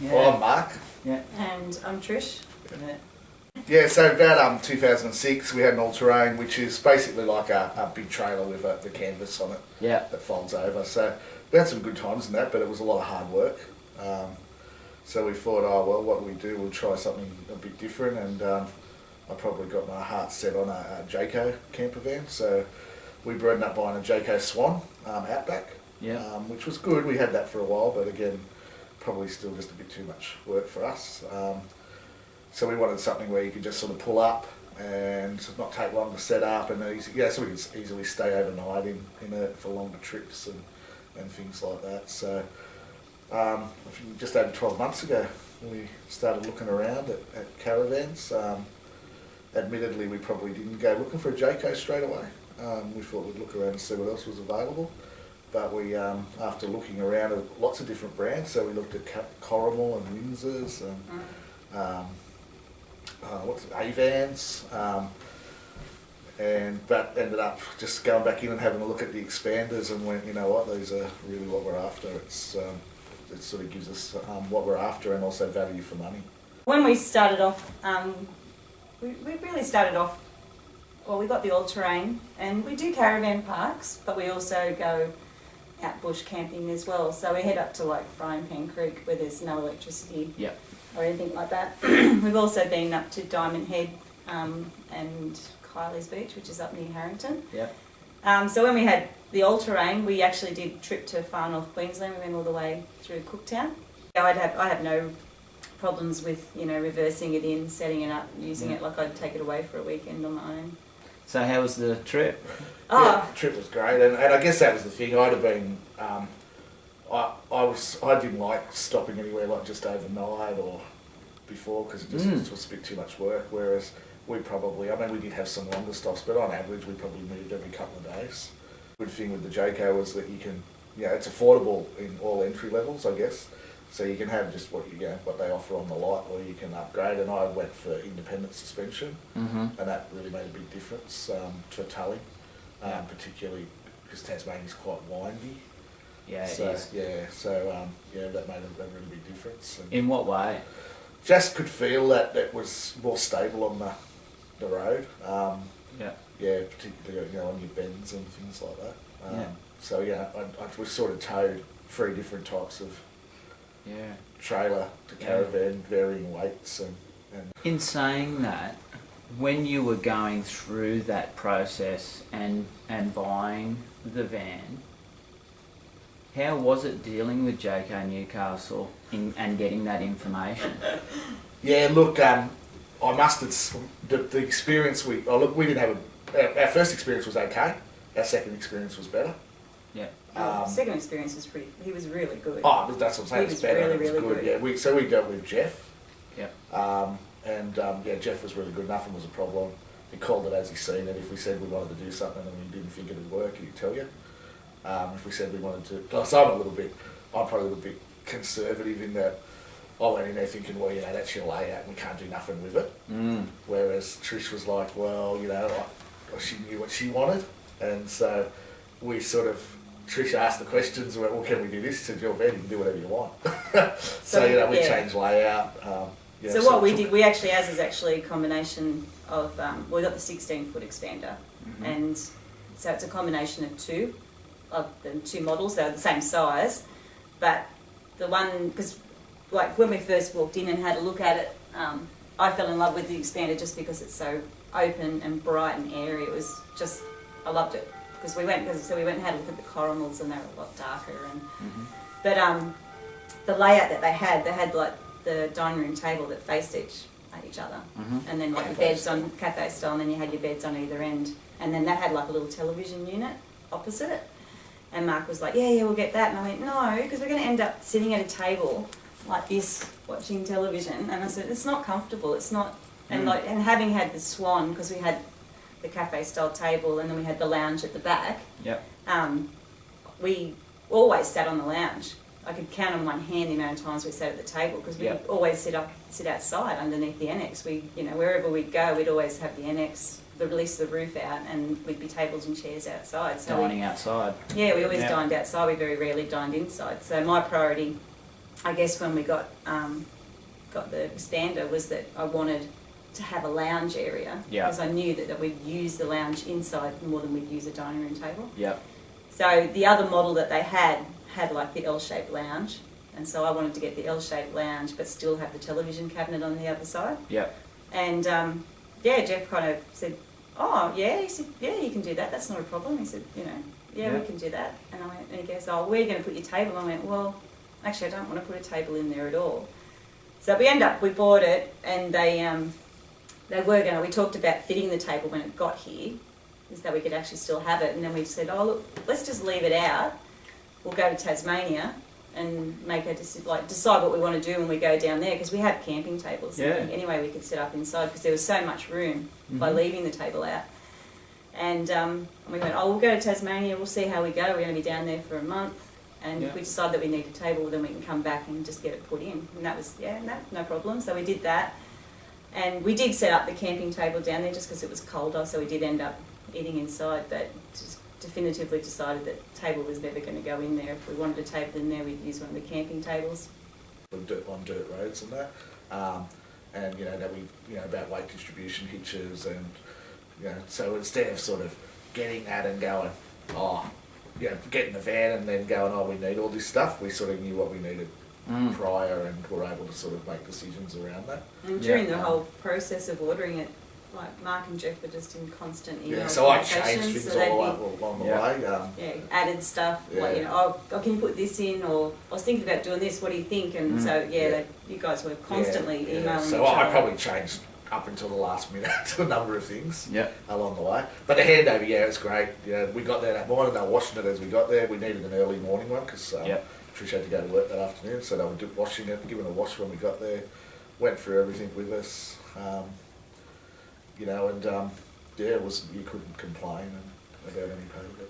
Yeah. Well, I'm Mark. Yeah. And I'm Trish. Yeah. Yeah, so about 2006 we had an all-terrain, which is basically like a big trailer with the canvas on it Yeah. that folds over. So we had some good times in that, but it was a lot of hard work. So we thought, oh well, what do we do? We'll try something a bit different, and I probably got my heart set on a Jayco camper van. So we ended up buying a Jayco Swan Outback, Yeah. which was good. We had that for a while, but again, probably still just a bit too much work for us. So we wanted something where you could just sort of pull up and not take long to set up, and so we could easily stay overnight in it for longer trips and things like that. So I think just over 12 months ago we started looking around at caravans. Admittedly, we probably didn't go looking for a Jayco straight away. We thought we'd look around and see what else was available. But we, after looking around at lots of different brands, so we looked at Corrimal and Windsor's and Avans, but ended up just going back in and having a look at the expanders and went, you know what, these are really what we're after. It sort of gives us what we're after and also value for money. When we started off, we really started off, well, we got the all-terrain, and we do caravan parks, but we also go out bush camping as well. So we head up to like Frying Pan Creek where there's no electricity. Yeah. Or anything like that. We've also been up to Diamond Head and Kylie's Beach, which is up near Harrington. Yeah. So when we had the all-terrain, we actually did a trip to far north Queensland. We went all the way through Cooktown. I have no problems with, reversing it in, setting it up, using it. Like I'd take it away for a weekend on my own. So how was the trip? Yeah, the trip was great, and I guess that was the thing. I'd have been, I didn't like stopping anywhere like just overnight or before because it was a bit too much work. Whereas we did have some longer stops, but on average we probably moved every couple of days. Good thing with the Jayco was that you can, it's affordable in all entry levels, I guess. So you can have just what they offer on the lot, or you can upgrade. And I went for independent suspension, and that really made a big difference for towing, particularly because Tasmania's quite windy. Yeah, so, it is. Yeah, so that made a really big difference. And In what way? just could feel that it was more stable on the road. Yeah, particularly on your bends and things like that. So we sort of towed 3 different types of trailer to caravan, varying weights and. In saying that, when you were going through that process and buying the van, how was it dealing with Jayco Newcastle and getting that information? Yeah, look, I must have the experience we didn't have our first experience was okay. Our second experience was better. Yeah. Second experience was he was really good. Oh, that's what I'm saying. He It's was better. really, It was really good. good. Yeah, we dealt with Jeff. Yeah. Jeff was really good. Nothing was a problem. He called it as he seen it. If we said we wanted to do something and we didn't think it would work, he'd tell you. If we said we wanted to, so I'm probably a little bit conservative in that I went in there thinking, well, that's your layout and we can't do nothing with it. Whereas Trish was like, well, she knew what she wanted, and so we sort of. Trish asked the questions, well, can we do this? She said, your van, you can do whatever you want. So, we changed layout. So what we did, we actually, ours is actually a combination of, we got the 16-foot expander, and so it's a combination of two models. They're the same size, but the one, because like when we first walked in and had a look at it, I fell in love with the expander just because it's so open and bright and airy. It was just, I loved it. Because we went and had a look at the Corrimals, and they were a lot darker. But the layout that they had like the dining room table that faced each other, and then like the beds on cafe style, and then you had your beds on either end, and then that had like a little television unit opposite it. And Mark was like, yeah, we'll get that, and I went, no, because we're going to end up sitting at a table like this watching television, and I said it's not comfortable, it's not, and having had the Swan, because we had the cafe style table and then we had the lounge at the back. We always sat on the lounge. I could count on one hand the amount of times we sat at the table because we always sit outside underneath the annex. We, wherever we'd go, we'd always have the annex, release the roof out, and we'd be tables and chairs outside. So dining outside. Yeah, we always dined outside. We very rarely dined inside. So my priority I guess when we got the expander was that I wanted to have a lounge area Yeah. because I knew that we'd use the lounge inside more than we'd use a dining room table. Yep. So the other model that they had like the L-shaped lounge, and so I wanted to get the L-shaped lounge but still have the television cabinet on the other side. Yep. And yeah, Jeff kind of said, "Oh yeah," he said, "Yeah, you can do that. That's not a problem." He said, "You know, yeah, Yeah. we can do that." And I went, and he goes, "Oh, where are you going to put your table?" I went, "Well, actually, I don't want to put a table in there at all." So we bought it, and we talked about fitting the table when it got here, is that we could actually still have it, and then we said, "Oh look, let's just leave it out. We'll go to Tasmania and make decide what we want to do when we go down there, because we have camping tables. Yeah. Anyway, we could set up inside because there was so much room by Mhm. leaving the table out." And we went, "Oh, we'll go to Tasmania. We'll see how we go. We're going to be down there for a month, and Yeah. if we decide that we need a table, then we can come back and just get it put in." And that was no problem. So we did that, and we did set up the camping table down there just because it was colder. So we did end up eating inside, but just definitively decided that table was never going to go in there. If we wanted a table in there, we'd use one of the camping tables. On dirt roads and that, and that we about weight distribution hitches, and so instead of sort of getting that and going, getting the van and then going, "Oh, we need all this stuff," we sort of knew what we needed prior, and were able to sort of make decisions around that. And during Yeah. the whole process of ordering it, like Mark and Jeff were just in constant email So I changed conversations, things so they'd all be- along the Yeah. way. added stuff, like, Yeah. "Oh, can you put this in?" Or, "I was thinking about doing this, what do you think?" And so, you guys were constantly emailing So each I other. probably changed up until the last minute to a number of things Yep. along the way. But the handover, it's great. We got there that morning, they were washing it as we got there. We needed an early morning one because Yep. Trish had to go to work that afternoon, so they were washing it, giving it a wash when we got there, went through everything with us, and you couldn't complain about any part of it.